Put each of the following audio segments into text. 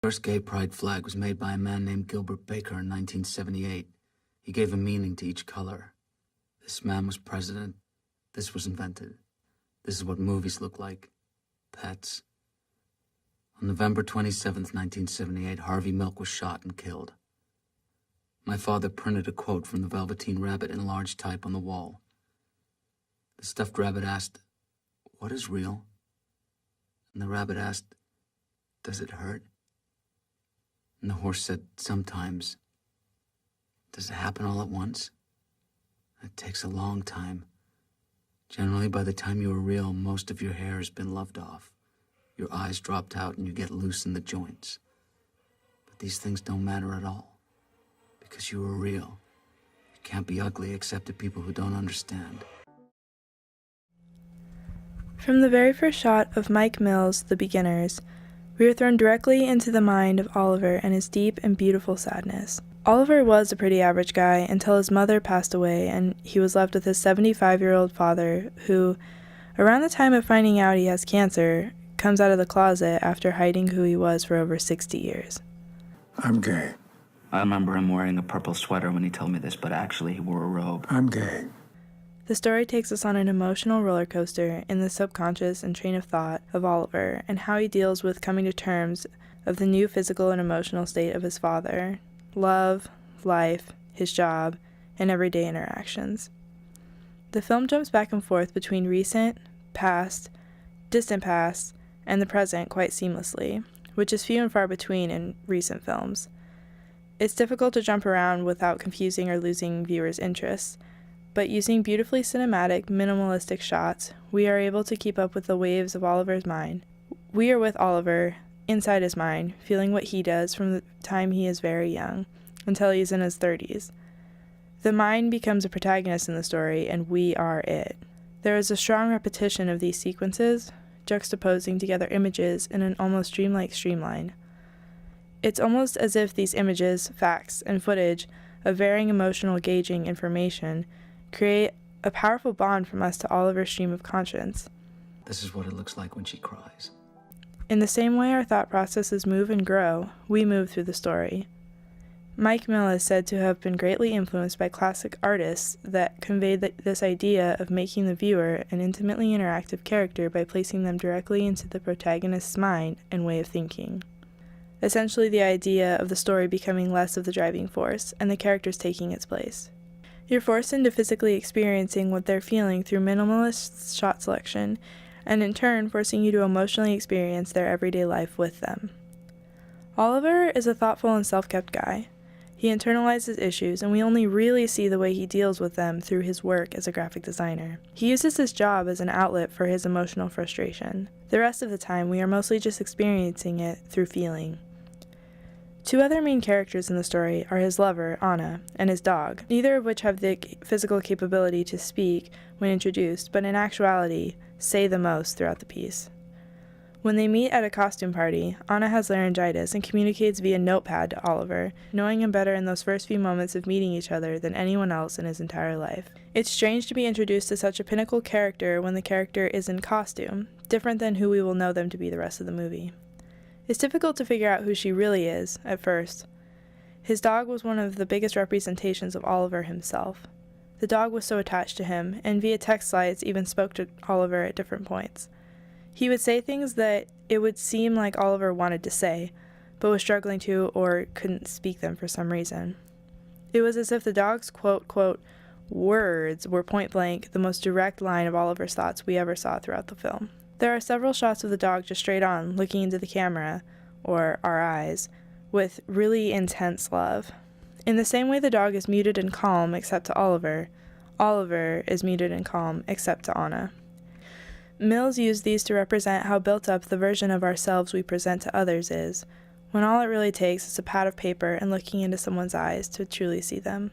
First gay pride flag was made by a man named Gilbert Baker in 1978. He gave a meaning to each color. This man was president. This was invented. This is what movies look like. Pets. On November 27th, 1978, Harvey Milk was shot and killed. My father printed a quote from the Velveteen Rabbit in large type on the wall. The stuffed rabbit asked, "What is real?" And the rabbit asked, "Does it hurt?" And the horse said, "Sometimes." Does it happen all at once? It takes a long time. Generally, by the time you are real, most of your hair has been loved off. Your eyes dropped out and you get loose in the joints. But these things don't matter at all. Because you are real. You can't be ugly except to people who don't understand. From the very first shot of Mike Mills' The Beginners, we are thrown directly into the mind of Oliver and his deep and beautiful sadness. Oliver was a pretty average guy until his mother passed away and he was left with his 75-year-old father who, around the time of finding out he has cancer, comes out of the closet after hiding who he was for over 60 years. I'm gay. I remember him wearing a purple sweater when he told me this, but actually he wore a robe. I'm gay. The story takes us on an emotional roller coaster in the subconscious and train of thought of Oliver and how he deals with coming to terms of the new physical and emotional state of his father, love, life, his job, and everyday interactions. The film jumps back and forth between recent, past, distant past, and the present quite seamlessly, which is few and far between in recent films. It's difficult to jump around without confusing or losing viewers' interest, but using beautifully cinematic, minimalistic shots, we are able to keep up with the waves of Oliver's mind. We are with Oliver, inside his mind, feeling what he does from the time he is very young, until he's in his 30s. The mind becomes a protagonist in the story, and we are it. There is a strong repetition of these sequences, juxtaposing together images in an almost dreamlike streamline. It's almost as if these images, facts, and footage of varying emotional gauging information create a powerful bond from us to Oliver's stream of conscience. This is what it looks like when she cries. In the same way our thought processes move and grow, we move through the story. Mike Mills is said to have been greatly influenced by classic artists that conveyed this idea of making the viewer an intimately interactive character by placing them directly into the protagonist's mind and way of thinking. Essentially the idea of the story becoming less of the driving force and the characters taking its place. You're forced into physically experiencing what they're feeling through minimalist shot selection, and in turn forcing you to emotionally experience their everyday life with them. Oliver is a thoughtful and self-kept guy. He internalizes issues, and we only really see the way he deals with them through his work as a graphic designer. He uses his job as an outlet for his emotional frustration. The rest of the time, we are mostly just experiencing it through feeling. Two other main characters in the story are his lover, Anna, and his dog, neither of which have the physical capability to speak when introduced, but in actuality, say the most throughout the piece. When they meet at a costume party, Anna has laryngitis and communicates via notepad to Oliver, knowing him better in those first few moments of meeting each other than anyone else in his entire life. It's strange to be introduced to such a pinnacle character when the character is in costume, different than who we will know them to be the rest of the movie. It's difficult to figure out who she really is, at first. His dog was one of the biggest representations of Oliver himself. The dog was so attached to him, and via text slides even spoke to Oliver at different points. He would say things that it would seem like Oliver wanted to say, but was struggling to or couldn't speak them for some reason. It was as if the dog's quote, words were point blank the most direct line of Oliver's thoughts we ever saw throughout the film. There are several shots of the dog just straight on, looking into the camera, or our eyes, with really intense love. In the same way the dog is muted and calm except to Oliver, Oliver is muted and calm except to Anna. Mills used these to represent how built up the version of ourselves we present to others is, when all it really takes is a pad of paper and looking into someone's eyes to truly see them.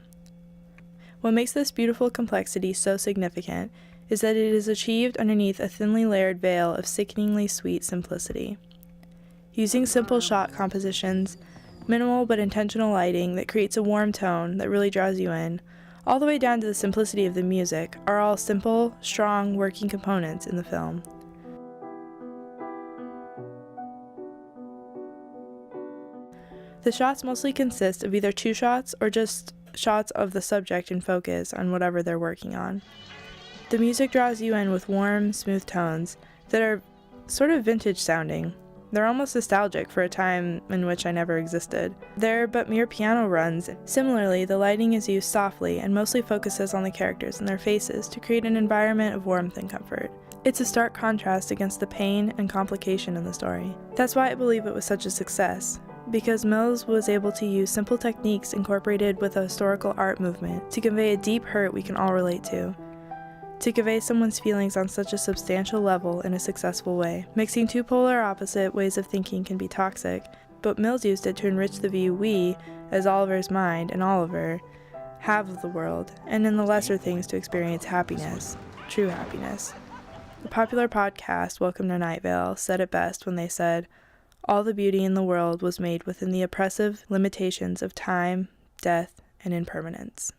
What makes this beautiful complexity so significant is that it is achieved underneath a thinly layered veil of sickeningly sweet simplicity. Using simple shot compositions, minimal but intentional lighting that creates a warm tone that really draws you in, all the way down to the simplicity of the music, are all simple, strong, working components in the film. The shots mostly consist of either two shots or just shots of the subject in focus on whatever they're working on. The music draws you in with warm, smooth tones that are sort of vintage sounding. They're almost nostalgic for a time in which I never existed. They're but mere piano runs. Similarly, the lighting is used softly and mostly focuses on the characters and their faces to create an environment of warmth and comfort. It's a stark contrast against the pain and complication in the story. That's why I believe it was such a success, because Mills was able to use simple techniques incorporated with a historical art movement to convey a deep hurt we can all relate to convey someone's feelings on such a substantial level in a successful way. Mixing two polar opposite ways of thinking can be toxic, but Mills used it to enrich the view we, as Oliver's mind and Oliver, have of the world, and in the lesser things to experience happiness, true happiness. The popular podcast, Welcome to Night Vale, said it best when they said, "All the beauty in the world was made within the oppressive limitations of time, death, and impermanence."